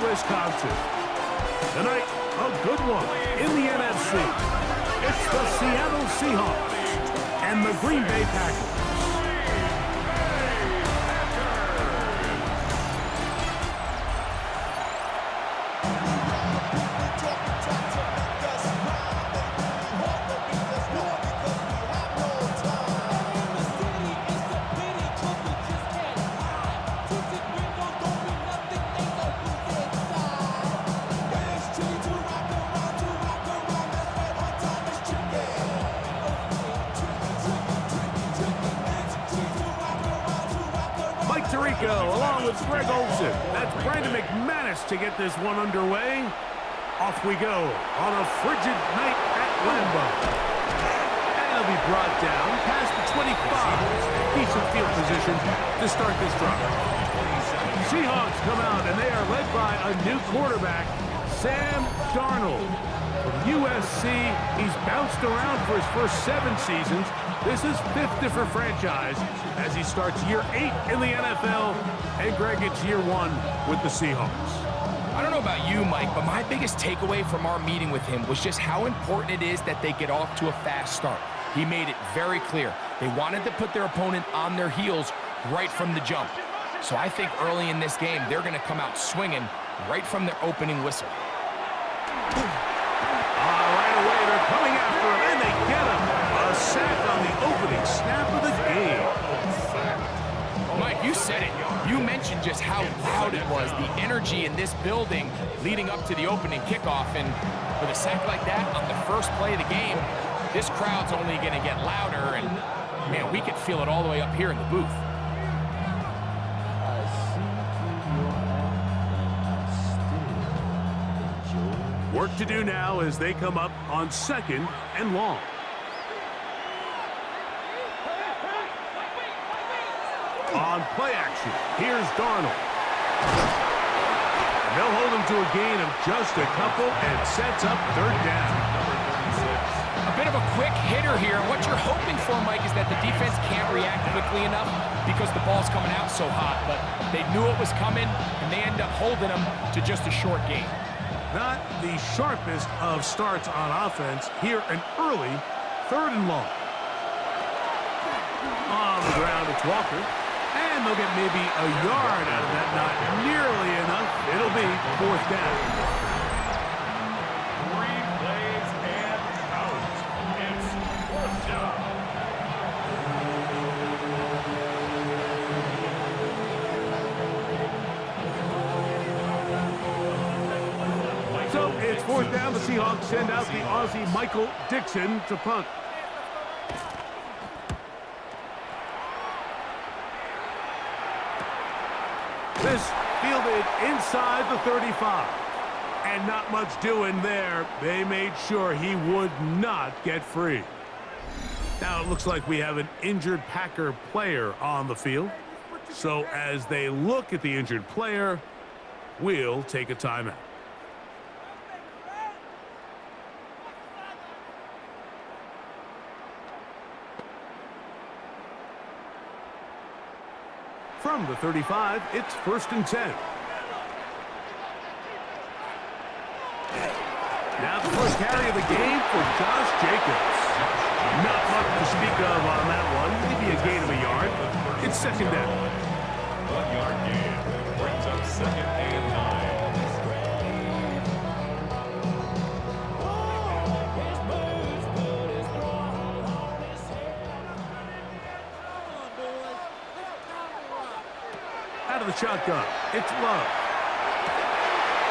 Wisconsin. Tonight, a good one in the NFC. It's the Seattle Seahawks and the Green Bay Packers. Along with Greg Olsen. That's Brandon McManus to get this one underway. Off we go on a frigid night at Lambeau. And he'll be brought down past the 25. Decent field position to start this drive. Seahawks come out, and they are led by a new quarterback, Sam Darnold. From USC, he's bounced around for his first 7 seasons. This is 5th different franchise as he starts year 8 in the NFL. And Greg, it's year 1 with the Seahawks. I don't know about you, Mike, but my biggest takeaway from our meeting with him was just how important it is that they get off to a fast start. He made it very clear. They wanted to put their opponent on their heels right from the jump. So I think early in this game, they're going to come out swinging right from their opening whistle. Right away, they're coming after him, and they get him. A sack on the opening snap of the game. Mike, you said it. You mentioned just how loud it was, the energy in this building leading up to the opening kickoff. And with a sack like that on the first play of the game, this crowd's only going to get louder. And, man, we could feel it all the way up here in the booth. Work to do now as they come up on 2nd and long. On play action, here's Darnold. They'll hold him to a gain of just a couple and sets up 3rd down. A bit of a quick hitter here. What you're hoping for, Mike, is that the defense can't react quickly enough because the ball's coming out so hot. But they knew it was coming, and they end up holding him to just a short gain. Not the sharpest of starts on offense. Here, an early 3rd and long. On the ground, it's Walker. And they'll get maybe a yard out of that. Not nearly enough. It'll be 4th down. 3 plays and out. It's 4th down. So it's 4th down. The Seahawks send out the Aussie Michael Dixon to punt. This fielded inside the 35. And not much doing there. They made sure he would not get free. Now it looks like we have an injured Packer player on the field. So as they look at the injured player, we'll take a timeout. From the 35, it's 1st and 10. Now the first carry of the game for Josh Jacobs. Not much to speak of on that one. Maybe a gain of a yard. It's 2nd down. 1-yard gain brings up 2nd and 9. Out of the shotgun, it's Love.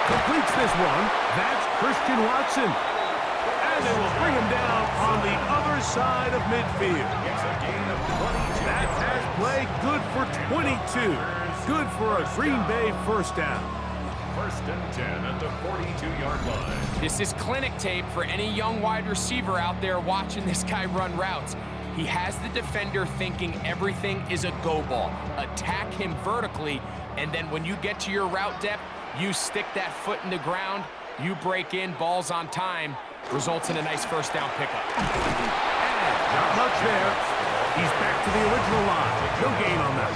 Completes this one. That's Christian Watson. And they will bring him down on the other side of midfield. That has play good for 22. Good for a Green Bay 1st down. 1st and 10 at the 42-yard line. This is clinic tape for any young wide receiver out there watching this guy run routes. He has the defender thinking everything is a go ball. Attack him vertically, and then when you get to your route depth, you stick that foot in the ground, you break in, balls on time, results in a nice 1st down pickup. And not much there. He's back to the original line. No gain on that.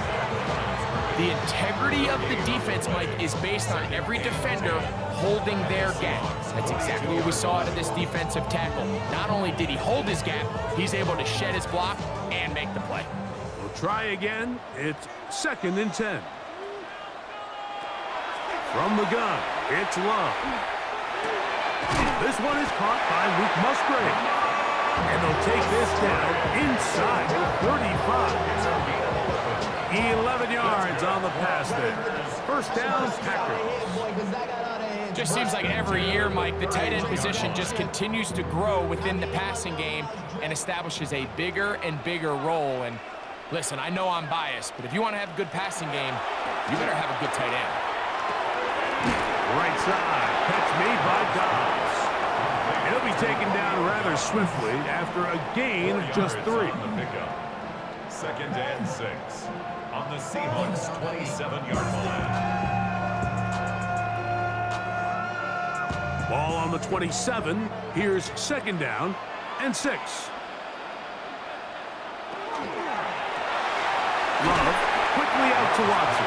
The integrity of the defense, Mike, is based on every defender holding their gap. That's exactly what we saw out of this defensive tackle. Not only did he hold his gap, he's able to shed his block and make the play. We'll try again. It's 2nd and 10. From the gun, it's Love. This one is caught by Luke Musgrave. And they'll take this down inside the 35. 11 yards on the pass there. 1st down, Packers. Just seems like every year, Mike, the tight end position just continues to grow within the passing game and establishes a bigger and bigger role. And listen, I know I'm biased, but if you want to have a good passing game, you better have a good tight end. Right side, catch made by Dobbs. He'll be taken down rather swiftly after a gain of just 3. 2nd and 6 on the Seahawks 27-yard line. Ball on the 27. Here's 2nd down and 6. Love quickly out to Watson.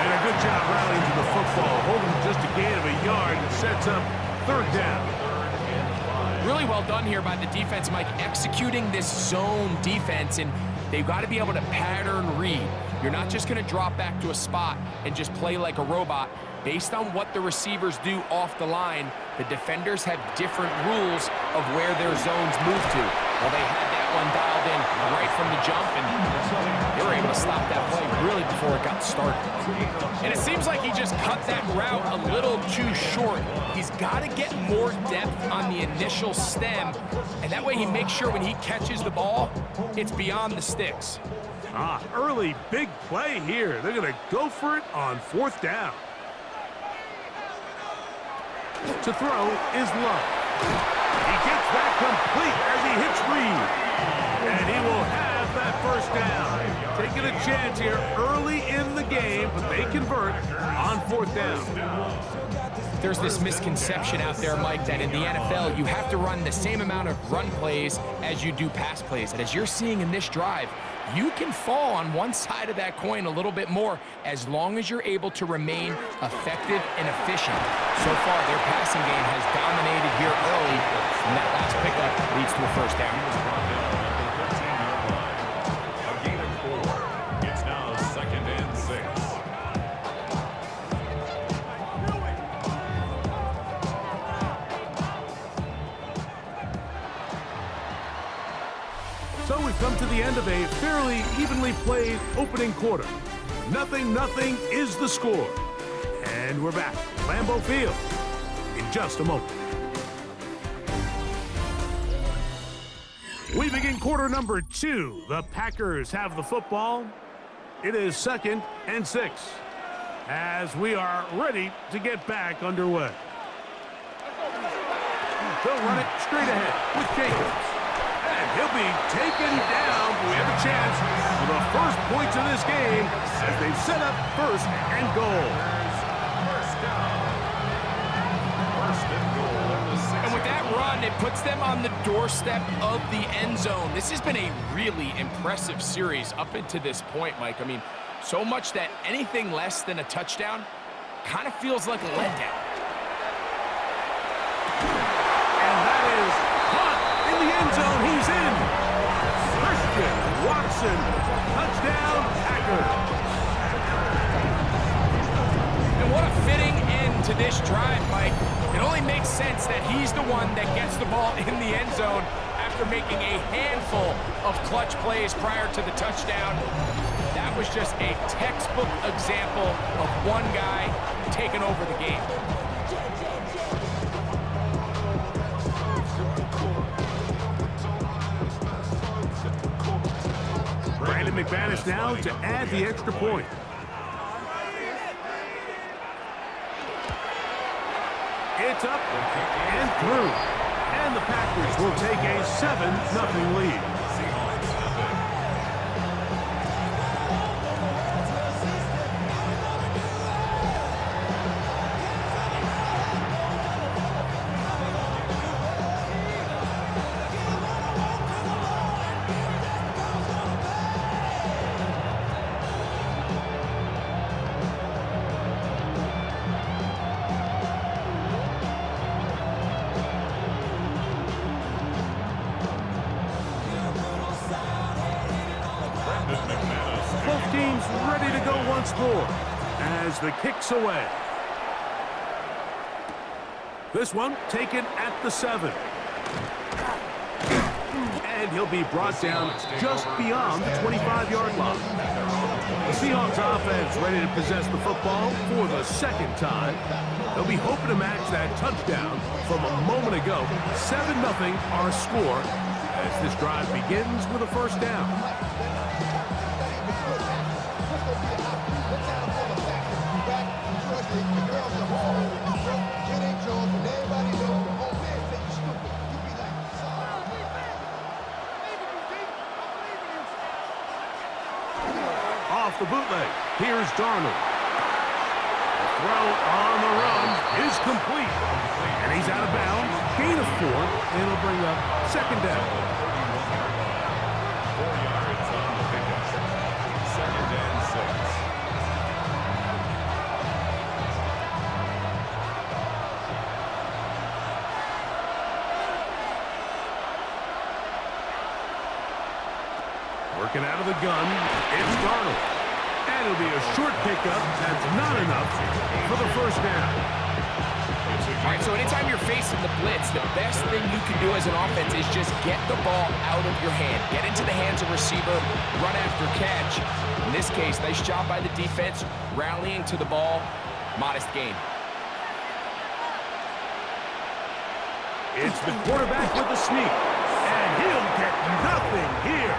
And a good job rallying to the football, holding just a gain of a yard that sets up 3rd down. Really well done here by the defense, Mike, executing this zone defense, and they've got to be able to pattern read. You're not just going to drop back to a spot and just play like a robot. Based on what the receivers do off the line, the defenders have different rules of where their zones move to. Well, they had that one dialed in right from the jump, and they were able to stop that play really before it got started. And it seems like he just cut that route a little too short. He's got to get more depth on the initial stem, and that way he makes sure when he catches the ball, it's beyond the sticks. Early big play here. They're going to go for it on 4th down. To throw is Love. He gets that complete as he hits Reed. And he will have that 1st down. Taking a chance here early in the game, but they convert on 4th down. There's this misconception out there, Mike, that in the NFL, you have to run the same amount of run plays as you do pass plays. And as you're seeing in this drive, you can fall on one side of that coin a little bit more as long as you're able to remain effective and efficient. So far, their passing game has dominated here early, and that last pickup leads to a 1st down. A gain of 4. It's now 2nd and 6. So we've come to the end of a fairly evenly played opening quarter. 0-0 is the score. And we're back at Lambeau Field in just a moment. We begin quarter number 2. The Packers have the football. It is 2nd and 6 as we are ready to get back underway. They'll run it straight ahead with Jacobs. And he'll be taken down. We have a chance for the first points of this game as they've set up 1st and goal. And with that run, it puts them on the doorstep of the end zone. This has been a really impressive series up until this point, Mike. I mean, so much that anything less than a touchdown kind of feels like a letdown. And that is caught in the end zone. He's in. Christian Watson, touchdown, Packers. And what a fitting end to this drive, Mike. It only makes sense that he's the one that gets the ball in the end zone after making a handful of clutch plays prior to the touchdown. That was just a textbook example of one guy taking over the game. Brandon McManus now to add the extra point. It's up and through. And the Packers will take a 7-0 lead. seems ready to go once more as the kick's away. This one taken at the 7. And he'll be brought down just beyond the 25-yard line. The Seahawks offense ready to possess the football for the second time. They'll be hoping to match that touchdown from a moment ago. 7-0 our score as this drive begins with a first down. Off the bootleg, here's Darnold. The throw on the run is complete. And he's out of bounds, gain of 4, and it'll bring up second down. 4 yards on the pickup. 2nd and 6. Working out of the gun, it's Darnold. And it'll be a short pickup. That's not enough for the first down. All right, so anytime you're facing the blitz, the best thing you can do as an offense is just get the ball out of your hand. Get into the hands of receiver, run after catch. In this case, nice job by the defense, rallying to the ball. Modest gain. It's the quarterback with the sneak. And he'll get nothing here.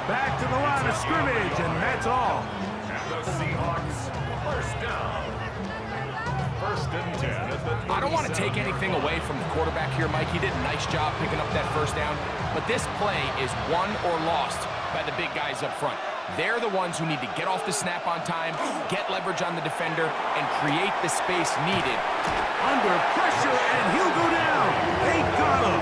Back to the line of scrimmage, and that's all. And the Seahawks, first down. 1st and 10 at the 37. I don't want to take anything away from the quarterback here, Mike. He did a nice job picking up that first down. But this play is won or lost by the big guys up front. They're the ones who need to get off the snap on time, get leverage on the defender, and create the space needed. Under pressure, and he'll go down. They got him.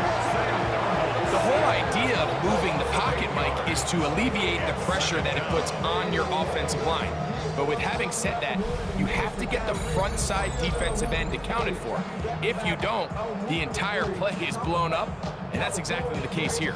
The whole idea of moving the pocket, Mike, is to alleviate the pressure that it puts on your offensive line. But with having said that, you have to get the front side defensive end accounted for. If you don't, the entire play is blown up, and that's exactly the case here.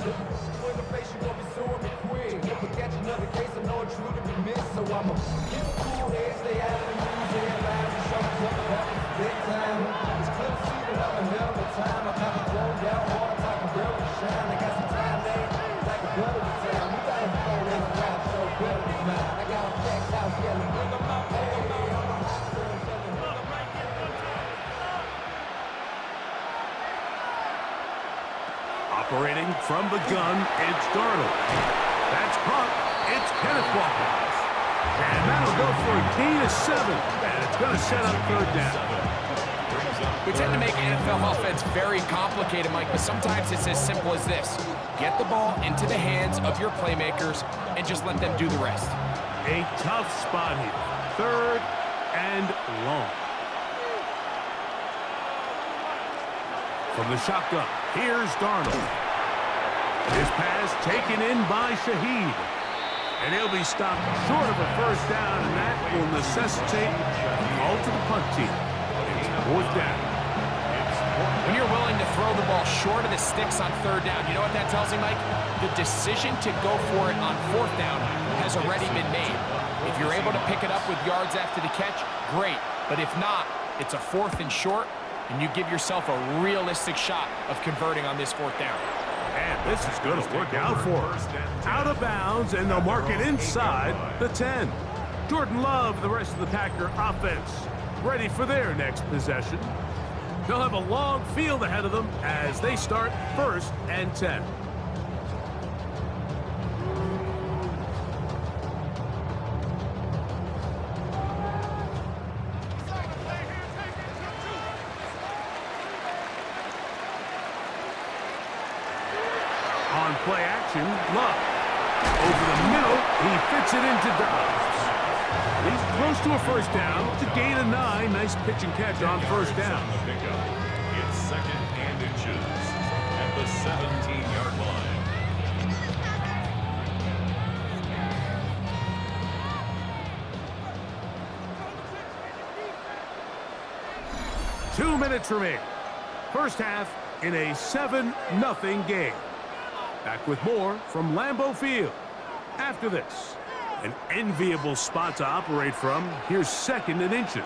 Operating from the gun, it's Darnold. That's caught. It's Kenneth Walker. And that'll go for a gain of 7. And it's going to set up 3rd down. We tend to make NFL offense very complicated, Mike, but sometimes it's as simple as this. Get the ball into the hands of your playmakers and just let them do the rest. A tough spot here. 3rd and long. From the shotgun, here's Darnold. His pass taken in by Shaheed. And he'll be stopped short of a first down, and that will necessitate a call to the punt team. It's 4th down. When you're willing to throw the ball short of the sticks on 3rd down, you know what that tells me, Mike? The decision to go for it on 4th down has already been made. If you're able to pick it up with yards after the catch, great. But if not, it's a 4th and short, and you give yourself a realistic shot of converting on this 4th down. And this is going to work out for him. Out of bounds, and they'll mark it inside the 10. Jordan Love, the rest of the Packer offense, ready for their next possession. They'll have a long field ahead of them as they start 1st and 10. On play action, Love. Over the middle, he fits it into Dobbs. He's close to a first down. It's a gain of 9. Nice pitch and catch on first down. It's 2nd and inches at the 17-yard line. 2 minutes remaining. First half in a 7-0 game. Back with more from Lambeau Field after this. An enviable spot to operate from. Here's 2nd and inches.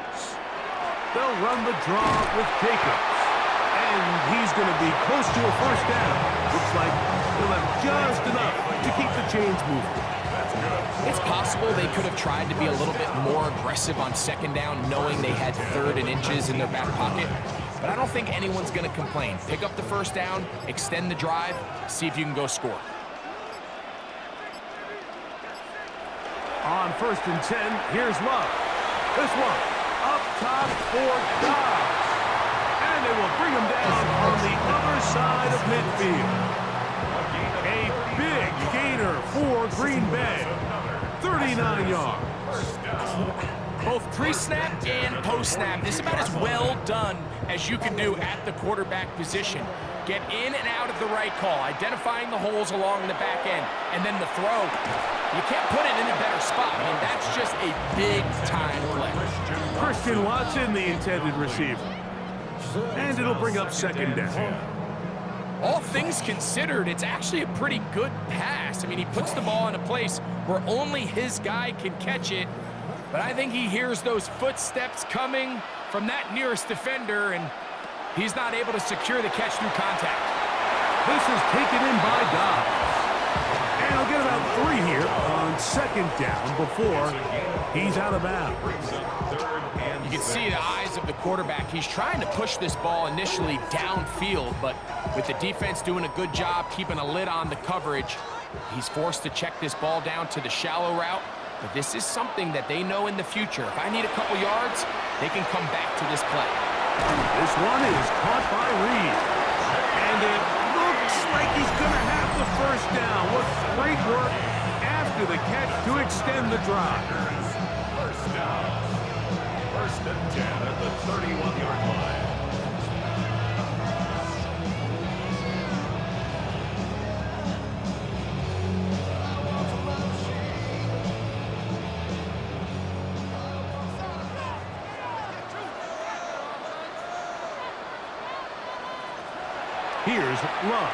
They'll run the draw with Jacobs. And he's going to be close to a first down. Looks like he'll have just enough to keep the chains moving. It's possible they could have tried to be a little bit more aggressive on 2nd down, knowing they had 3rd and inches in their back pocket. But I don't think anyone's going to complain. Pick up the first down, extend the drive, see if you can go score. On 1st and 10, here's Love. This one, up top for Dobbs. And they will bring him down on the other side of midfield. A big gainer for Green Bay. 39 yards. Both pre-snap and post-snap, this is about as well done as you can do at the quarterback position. Get in and out of the right call, identifying the holes along the back end, and then the throw. You can't put it in a better spot. I mean, that's just a big-time play. Christian Watson, the intended receiver. And it'll bring up 2nd down. All things considered, it's actually a pretty good pass. I mean, he puts the ball in a place where only his guy can catch it. But I think he hears those footsteps coming from that nearest defender, and he's not able to secure the catch through contact. This is taken in by Dobbs. And he'll get about 3 here on 2nd down before he's out of bounds. You can see the eyes of the quarterback. He's trying to push this ball initially downfield, but with the defense doing a good job keeping a lid on the coverage, he's forced to check this ball down to the shallow route. But this is something that they know in the future. If I need a couple yards, they can come back to this play. This one is caught by Reed. And it looks like he's going to have the first down. What great work after the catch to extend the drive. First down. 1st and 10 at the 31-yard line. Here's Love.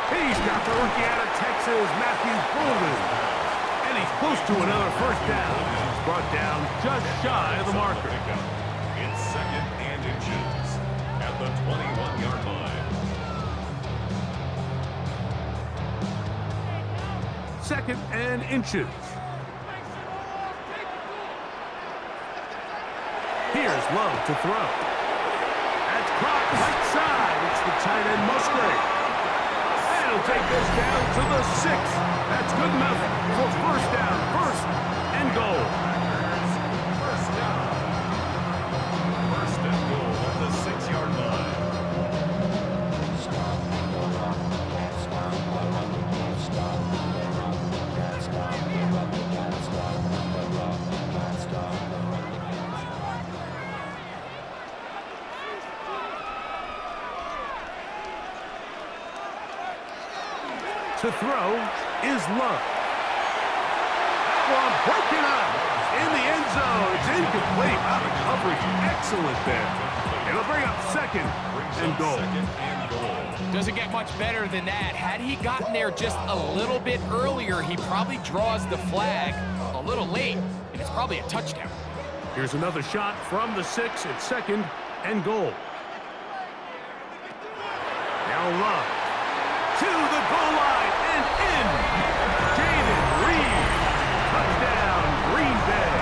He's got the rookie out of Texas, Matthew Golden. And he's close to another first down. He's brought down just shy of the marker. It's 2nd and inches at the 21-yard line. 2nd and inches. Here's Love to throw. That's caught right side. It's the tight end Musgrave. And he'll take this down to the 6. That's good enough for first down. 1st and goal. First down. 1st and goal at the 6-yard line. To throw is Love. That one broken up in the end zone. It's incomplete. Out of coverage. Excellent there. It'll bring up 2nd and goal. 2nd and goal. Doesn't get much better than that. Had he gotten there just a little bit earlier, he probably draws the flag a little late, and it's probably a touchdown. Here's another shot from the 6 at 2nd and goal. Now Love to the goal line and in. David Reed. Touchdown, Green Bay.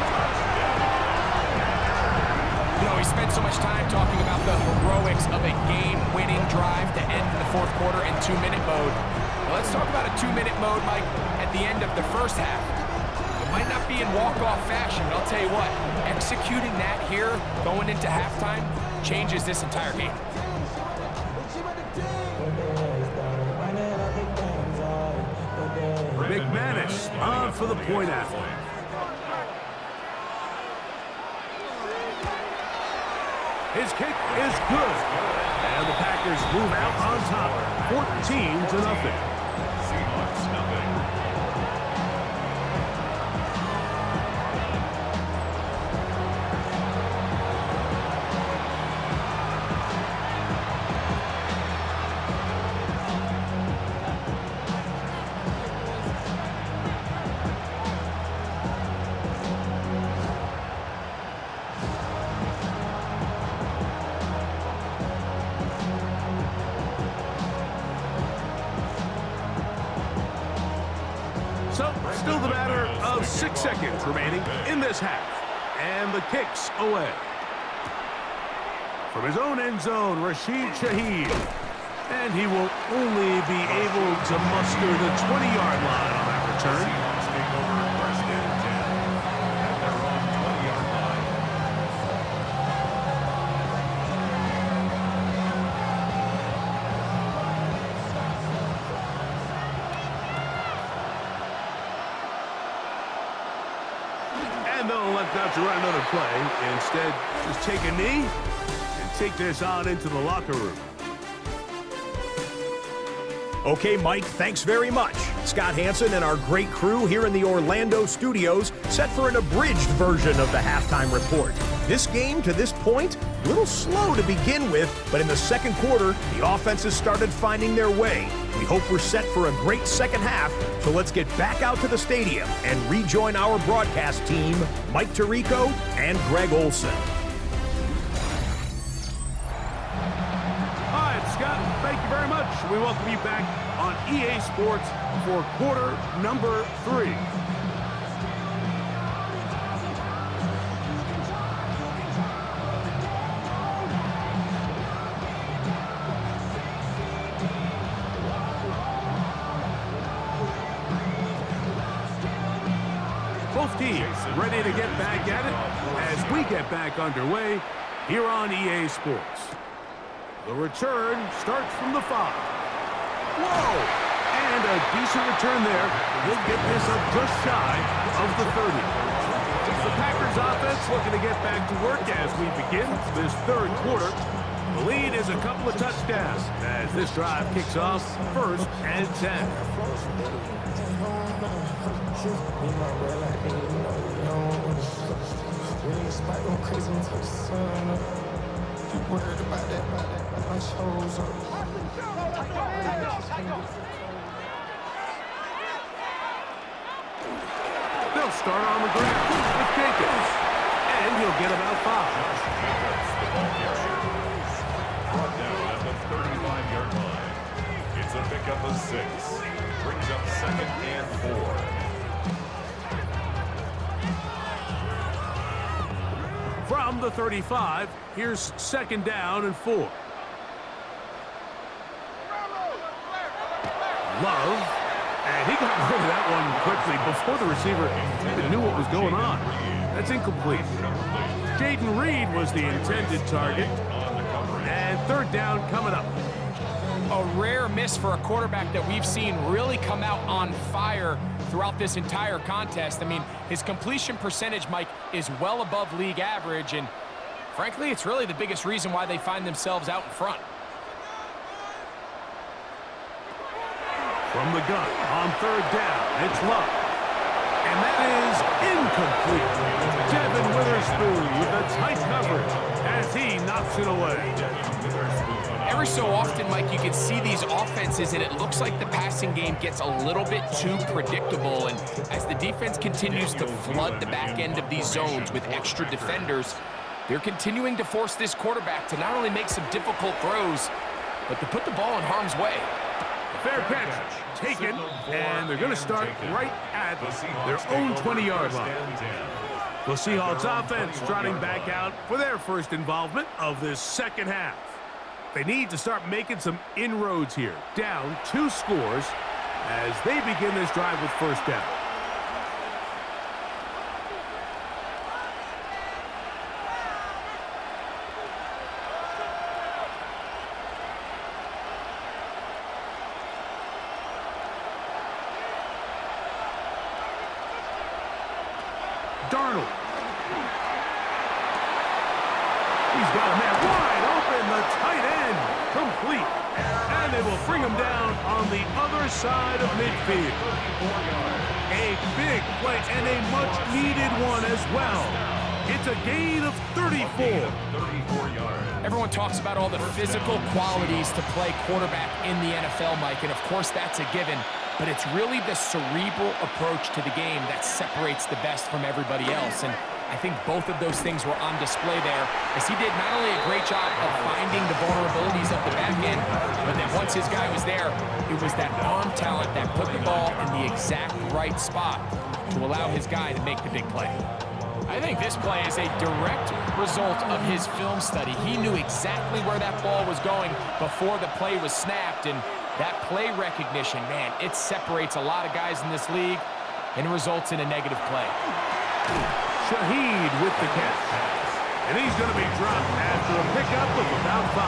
You know, we spent so much time talking about the heroics of a game-winning drive to end the 4th quarter in 2-minute mode. Well, let's talk about a 2-minute mode, Mike, at the end of the first half. It might not be in walk-off fashion, but I'll tell you what, executing that here, going into halftime, changes this entire game. McManus on for the point out. His kick is good. And the Packers move out on top, 14-0. Seahawks nothing. Still the matter of 6 seconds remaining in this half. And the kick's away. From his own end zone, Rashid Shaheed. And he will only be able to muster the 20-yard line on that return. Seahawks take over first and 10 at their own 20-yard line. And they'll elect not to run another play. Instead, just take a knee and take this on into the locker room. Okay, Mike, thanks very much. Scott Hansen and our great crew here in the Orlando studios set for an abridged version of the halftime report. This game, to this point, a little slow to begin with, but in the second quarter, the offenses started finding their way. We hope we're set for a great second half, so let's get back out to the stadium and rejoin our broadcast team, Mike Tirico and Greg Olson. Scott, thank you very much. We welcome you back on EA Sports for quarter number 3. Both teams ready to get back at it as we get back underway here on EA Sports. The return starts from the 5. Whoa! And a decent return there. He'll get this up just shy of the 30. The Packers offense looking to get back to work as we begin this third quarter. The lead is a couple of touchdowns as this drive kicks off first and 10. Worried about that, my shows up. They'll start on the ground with Jacobs, and he'll get about 5. The ball catcher. Brought down at the 35-yard line. It's a pickup of 6. Brings up second and 4. From the 35, here's second down and 4. Love, and he got rid of that one quickly before the receiver even knew what was going on. That's incomplete. Jaden Reed was the intended target, and third down coming up. A rare miss for a quarterback that we've seen really come out on fire throughout this entire contest. I mean, his completion percentage, Mike, is well above league average, and frankly, it's really the biggest reason why they find themselves out in front. From the gun on third down, it's Love. And that is incomplete. Devin Witherspoon with a tight coverage as he knocks it away. Every so often, Mike, you can see these offenses, and it looks like the passing game gets a little bit too predictable. And as the defense continues to flood the back end of these zones with extra defenders, they're continuing to force this quarterback to not only make some difficult throws, but to put the ball in harm's way. Fair catch taken, and they're going to start right at their own 20-yard line. The Seahawks offense trotting back out for their first involvement of this second half. They need to start making some inroads here. Down 2 scores as they begin this drive with first down. Darnold. He's got a man wide open, the tight end, complete. And they will bring him down on the other side of midfield. A big play and a much-needed one as well. It's a gain of 34. Everyone talks about all the physical qualities to play quarterback in the NFL, Mike, and of course that's a given. But it's really the cerebral approach to the game that separates the best from everybody else. And I think both of those things were on display there, as he did not only a great job of finding the vulnerabilities of the back end, but then once his guy was there, it was that arm talent that put the ball in the exact right spot to allow his guy to make the big play. I think this play is a direct result of his film study. He knew exactly where that ball was going before the play was snapped, and that play recognition, man, it separates a lot of guys in this league and results in a negative play. Shaheed with the catch. And he's going to be dropped after a pickup of about 5.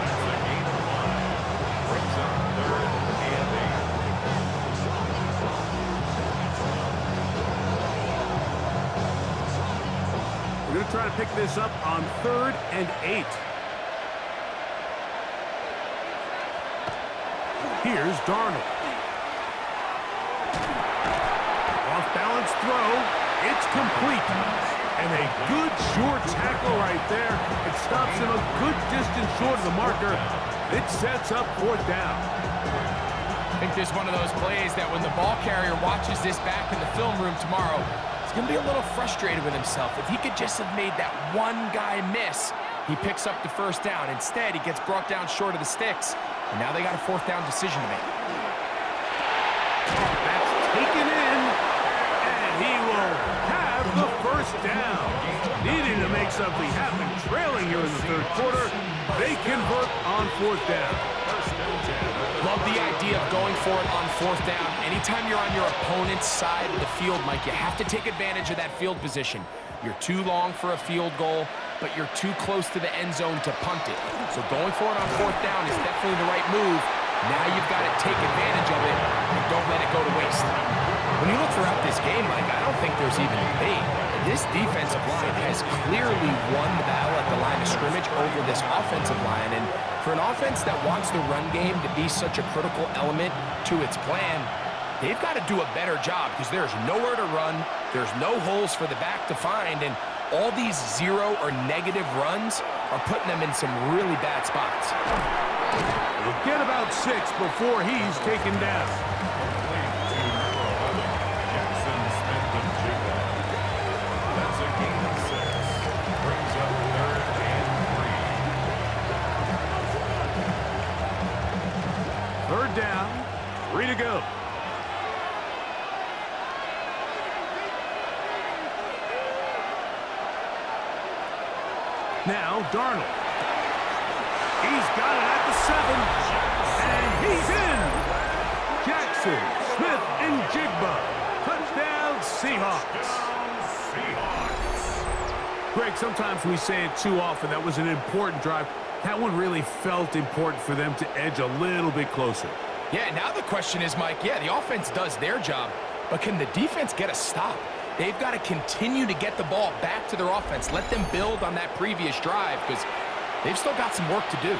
That's a gain of 5. Brings up 3rd and 8. We're going to try to pick this up on 3rd and 8. Here's Darnold. Off-balance throw. It's complete. And a good short tackle right there. It stops him a good distance short of the marker. It sets up 4th down. I think this is one of those plays that when the ball carrier watches this back in the film room tomorrow, he's going to be a little frustrated with himself. If he could just have made that one guy miss, he picks up the 1st down. Instead, he gets brought down short of the sticks, and now they got a 4th down decision to make. That's taken in, and he will have the 1st down. Needing to make something happen, trailing here in the 3rd quarter, they convert on 4th down. Love the idea of going for it on 4th down. Anytime you're on your opponent's side of the field, Mike, you have to take advantage of that field position. You're too long for a field goal, but you're too close to the end zone to punt it. So going for it on 4th down is definitely the right move. Now you've got to take advantage of it and don't let it go to waste. When you look throughout this game, Mike, I don't think there's even a debate. This defensive line has clearly won the battle at the line of scrimmage over this offensive line. And for an offense that wants the run game to be such a critical element to its plan, they've got to do a better job because there's nowhere to run, there's no holes for the back to find, and all these 0 or negative runs are putting them in some really bad spots. He'll get about 6 before he's taken down. That's a gain of 6. Brings up 3rd and 3. 3rd down, 3 to go. Now Darnold. He's got it at the 7, and he's in. Jackson, Smith, and Jigba. Touchdown, Seahawks. Greg, sometimes we say it too often. That was an important drive. That one really felt important for them to edge a little bit closer. Yeah, now the question is, Mike, yeah, the offense does their job, but can the defense get a stop? They've got to continue to get the ball back to their offense. Let them build on that previous drive because they've still got some work to do.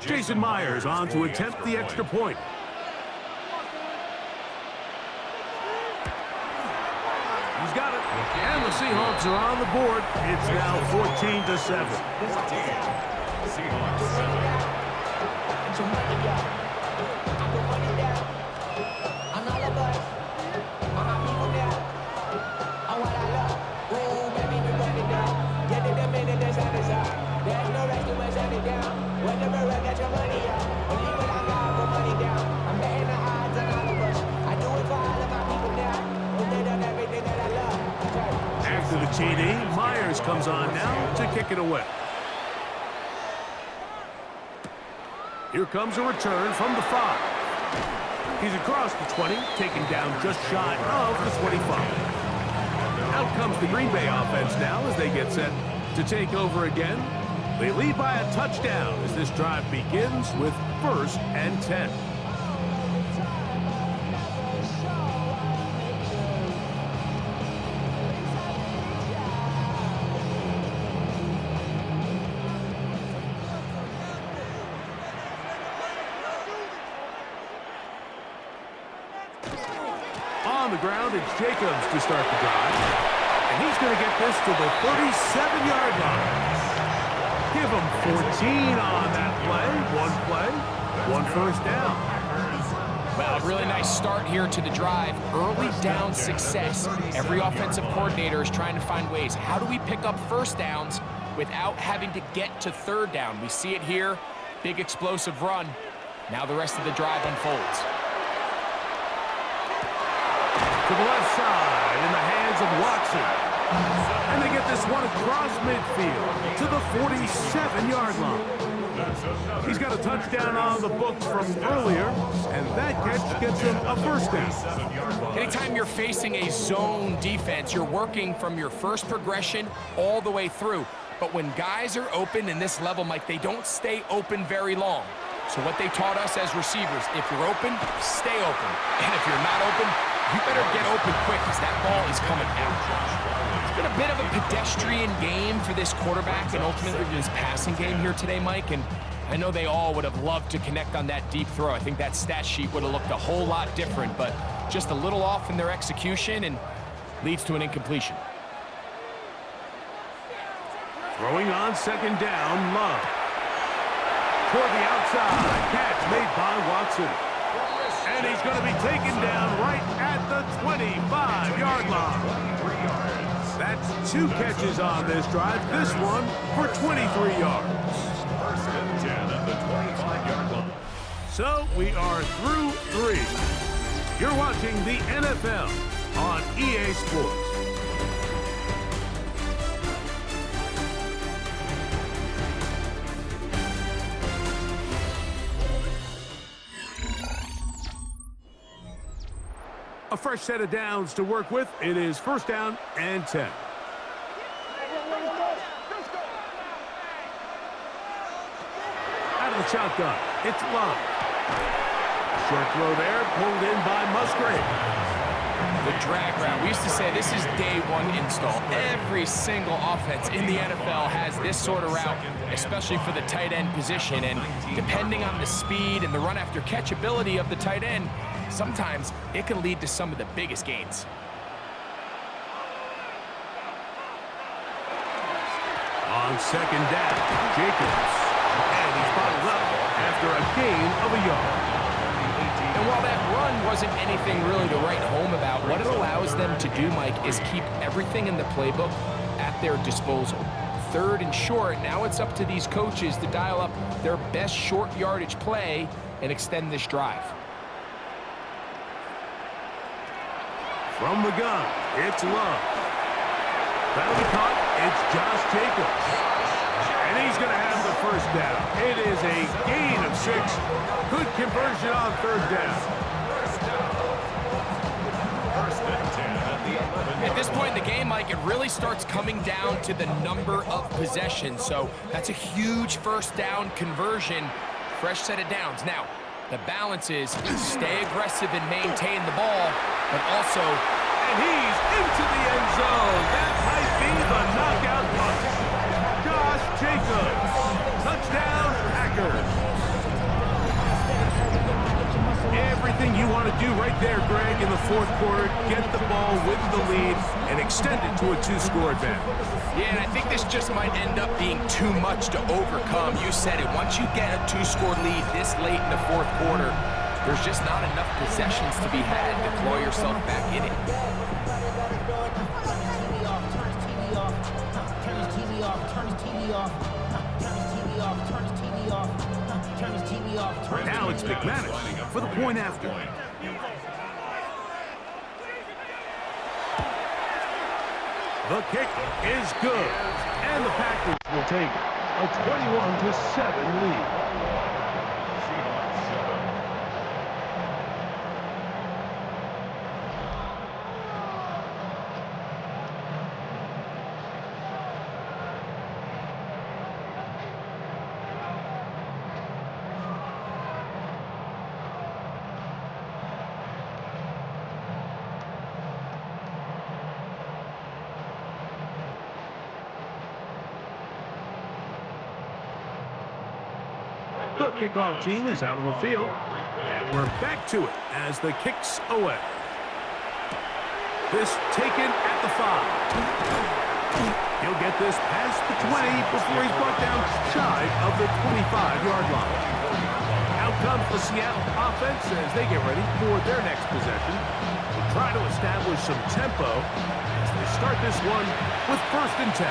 Jason Myers on to attempt the extra point. He's got it. And the Seahawks are on the board. It's now 14-7. Seahawks 7. After the TD, Myers comes on now to kick it away. Here comes a return from the 5. He's across the 20, taken down just shy of the 25. Out comes the Green Bay offense now as they get set to take over again. They lead by a touchdown as this drive begins with 1st and 10. On the ground, it's Jacobs to start the drive. And he's going to get this to the 37-yard line. Give him 14 on that play. One first down. Well, really nice start here to the drive. Early down success. Every offensive coordinator is trying to find ways. How do we pick up first downs without having to get to third down? We see it here. Big explosive run. Now the rest of the drive unfolds. To the left side in the hands of Watson. And they get this one across midfield to the 47-yard line. He's got a touchdown on the books from earlier, and that catch gets him a first down. Anytime you're facing a zone defense, you're working from your first progression all the way through. But when guys are open in this level, Mike, they don't stay open very long. So what they taught us as receivers, if you're open, stay open. And if you're not open, you better get open quick because that ball is coming out. It's been a bit of a pedestrian game for this quarterback and ultimately this passing game here today, Mike. And I know they all would have loved to connect on that deep throw. I think that stat sheet would have looked a whole lot different, but just a little off in their execution and leads to an incompletion. Throwing on second down, Love. Toward the outside, catch made by Watson. And he's going to be taken down right at the 25-yard line. That's 2 catches on this drive. This one for 23 yards. First and 10 at the 25-yard line. So we are through 3. You're watching the NFL on EA Sports. A fresh set of downs to work with. It is first down and 10. Out of the shotgun, it's Love. Short throw there, pulled in by Musgrave. The drag route. We used to say this is day one install. Every single offense in the NFL has this sort of route, especially for the tight end position. And depending on the speed and the run after catch ability of the tight end, sometimes it can lead to some of the biggest gains. On second down, Jacobs. And he's bottled up after a gain of a yard. And while that run wasn't anything really to write home about, what it allows them to do, Mike, is keep everything in the playbook at their disposal. Third and short, now it's up to these coaches to dial up their best short yardage play and extend this drive. From the gun, it's Love. That'll be caught. It's Josh Jacobs. And he's going to have the first down. It is a gain of 6. Good conversion on third down. First and 10 at the 11. At this point in the game, Mike, it really starts coming down to the number of possessions. So that's a huge first down conversion. Fresh set of downs. Now, the balance is stay aggressive and maintain the ball, but also... And he's into the end zone. That might be the knockout punch. Josh Jacobs. Touchdown, Packers. Everything you want to do right there, Greg, in the fourth quarter. Get the ball with the lead and extend it to a 2-score advantage. Yeah, and I think this just might end up being too much to overcome. You said it. Once you get a 2-score lead this late in the fourth quarter, there's just not enough possessions to be had to claw yourself back in it. Now it's McManus for the point after. The kick is good, and the Packers will take a 21-7 lead. Seahawks 7. The kickoff team is out on the field, and we're back to it as the kick's away. This taken at the 5. He'll get this past the 20 before he's brought down shy of the 25-yard line. Out comes the Seattle offense as they get ready for their next possession. They try to establish some tempo as they start this one with 1st and 10.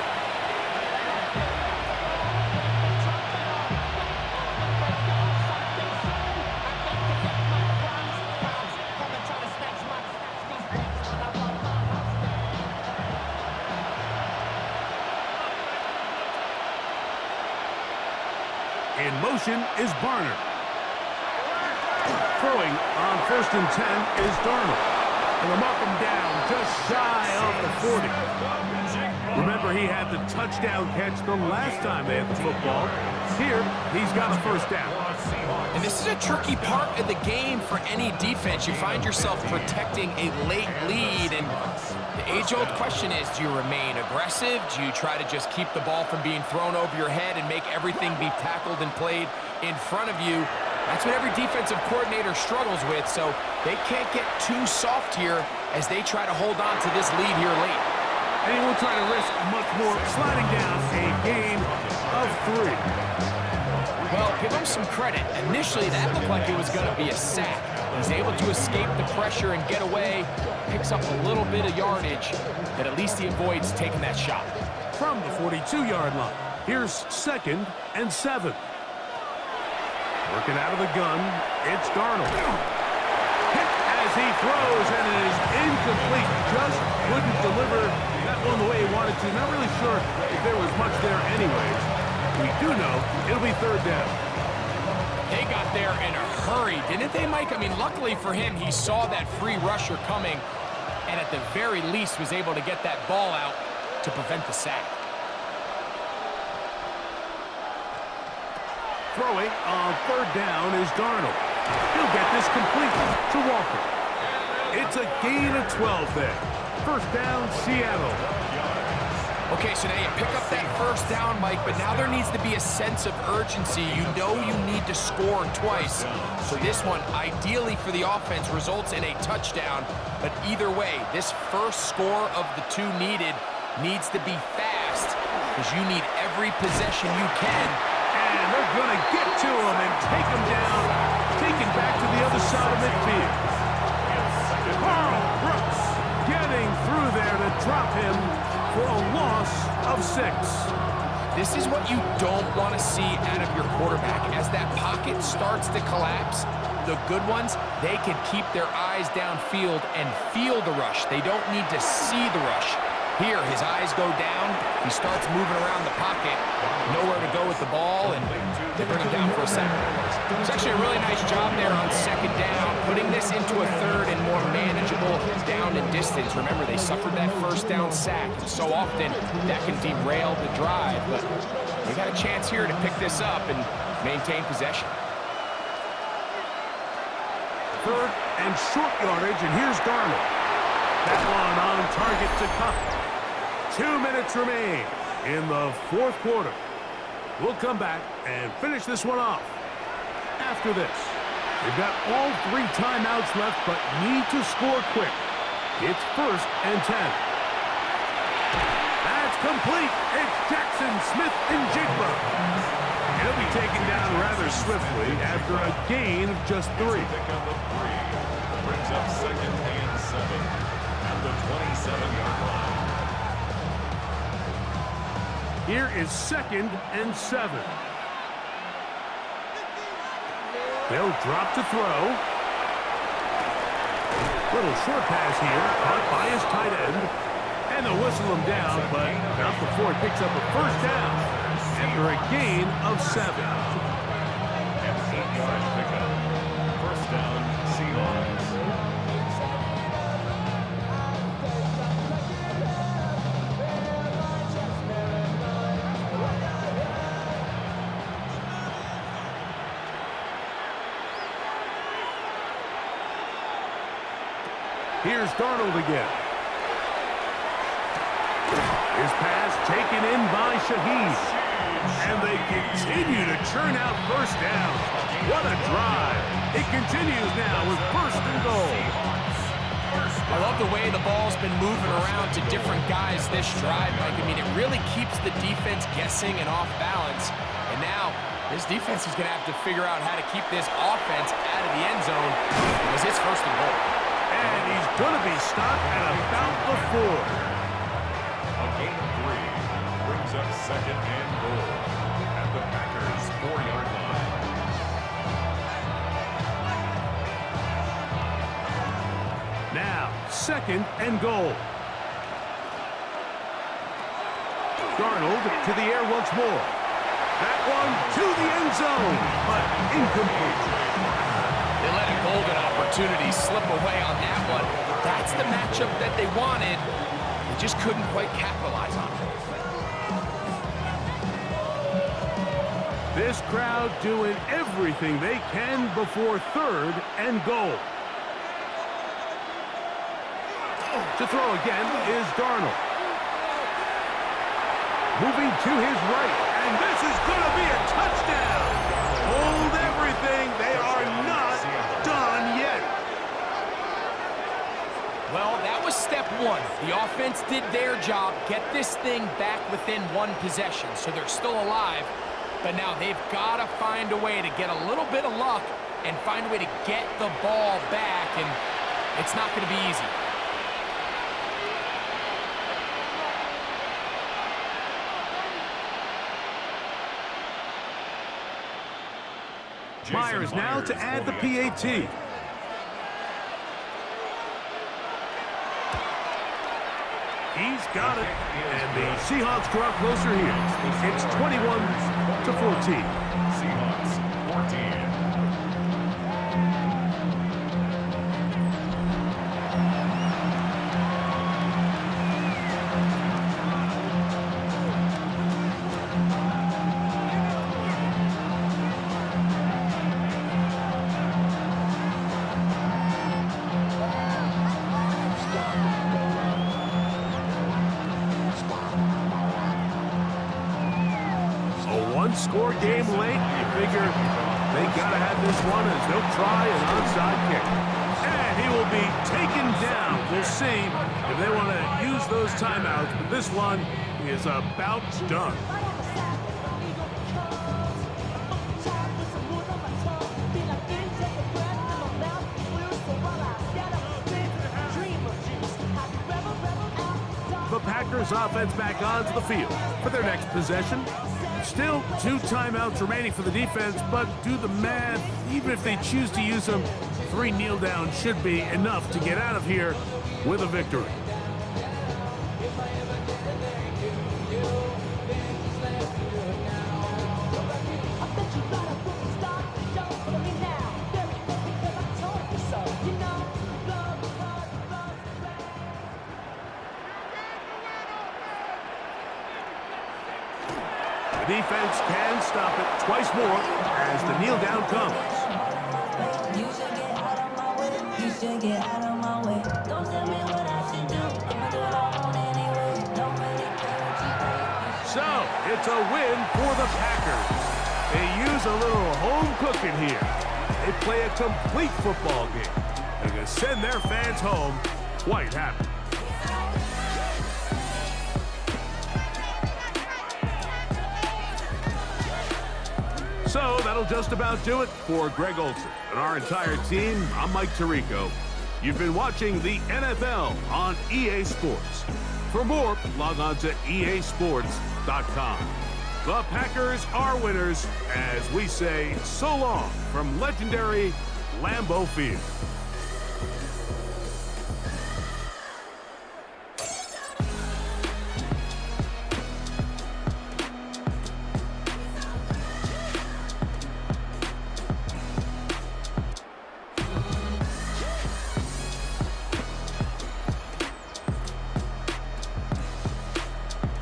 In motion is Barner. Throwing on 1st and 10 is Darnold. And they'll mark him down just shy of the 40. Remember, he had the touchdown catch the last time they had the football. Here, he's got a 1st down. And this is a tricky part of the game for any defense. You find yourself protecting a late lead, and the age-old question is, do you remain aggressive? Do you try to just keep the ball from being thrown over your head and make everything be tackled and played in front of you? That's what every defensive coordinator struggles with, so they can't get too soft here as they try to hold on to this lead here late. And he won't try to risk much more, sliding down a gain of 3. Well, give him some credit. Initially, that looked like it was going to be a sack. He's able to escape the pressure and get away, picks up a little bit of yardage, but at least he avoids taking that shot. From the 42-yard line, here's 2nd and 7. Working out of the gun, it's Darnold. Hit as he throws, and it is incomplete. Just couldn't deliver that one the way he wanted to. Not really sure if there was much there anyways. We do know it'll be 3rd down. They got there in a hurry, didn't they, Mike? I mean, luckily for him, he saw that free rusher coming, and at the very least was able to get that ball out to prevent the sack. Throwing on 3rd down is Darnold. He'll get this complete to Walker. It's a gain of 12 there. 1st down, Seattle. Okay, so now you pick up that 1st down, Mike, but now there needs to be a sense of urgency. You know you need to score twice. So this one, ideally for the offense, results in a touchdown. But either way, this first score of the 2 needed needs to be fast because you need every possession you can. And they're going to get to him and take him down, taken back to the other side of midfield. Carl Brooks getting through there to drop him for a loss of 6. This is what you don't want to see out of your quarterback. As that pocket starts to collapse, the good ones, they can keep their eyes downfield and feel the rush. They don't need to see the rush. Here, his eyes go down. He starts moving around the pocket. Nowhere to go with the ball, and they bring him down for a sack. It's actually a really nice job there on 2nd down, putting this into a 3rd and more manageable down and distance. Remember, they suffered that 1st down sack, and so often that can derail the drive. But they got a chance here to pick this up and maintain possession. 3rd and short yardage, and here's Darnold. That one on target to Cup. 2 minutes remain in the 4th quarter. We'll come back and finish this one off. After this, they've got all 3 timeouts left, but need to score quick. It's 1st and 10. That's complete. It's Jackson Smith and Jigba. He'll be taken down rather swiftly after a gain of just 3. Pick up of 3. Brings up 2nd and 7 at the 27-yard line. Here is 2nd and 7. They'll drop to throw. Little short pass here, caught by his tight end. And they'll whistle him down, but not before he picks up a 1st down after a gain of 7. And 8-yard pickup. 1st down, Seahawks. Here's Darnold again. His pass taken in by Shaheed. And they continue to churn out 1st down. What a drive. It continues now with 1st and goal. I love the way the ball's been moving around to different guys this drive, Mike. I mean, it really keeps the defense guessing and off balance. And now, this defense is going to have to figure out how to keep this offense out of the end zone because it's first and goal. And he's going to be stopped at about the 4. A gain of 3 brings up second and goal at the Packers' 4-yard line. Now, second and goal. Darnold to the air once more. That one to the end zone, but incomplete. They let a golden opportunity slip away on that one. That's the matchup that they wanted. They just couldn't quite capitalize on it. This crowd doing everything they can before third and goal. To throw again is Darnold. Moving to his right, and this is going to be a touchdown. Hold everything. They are not done yet. Well, that was step one. The offense did their job, get this thing back within one possession, so they're still alive. But now they've got to find a way to get a little bit of luck and find a way to get the ball back, and it's not going to be easy. Myers now to add the PAT. He's got it. And the Seahawks draw closer here. It's 21-14. Seahawks 14. Score game late. You figure they gotta have this one as they'll try an onside kick. And he will be taken down. We'll see if they want to use those timeouts, but this one is about done. The Packers offense back onto the field for their next possession. Still 2 timeouts remaining for the defense, but do the math. Even if they choose to use them, 3 kneel downs should be enough to get out of here with a victory. The defense can stop it twice more as the kneel down comes. You should get out of my way. You should get out of my way. Don't tell me what I should do. I'ma do what I want anyway. Don't really care what you think. So, it's a win for the Packers. They use a little home cooking here. They play a complete football game. They're going to send their fans home quite happy. So that'll just about do it for Greg Olsen and our entire team. I'm Mike Tirico. You've been watching the NFL on EA Sports. For more, log on to easports.com. The Packers are winners as we say so long from legendary Lambeau Field.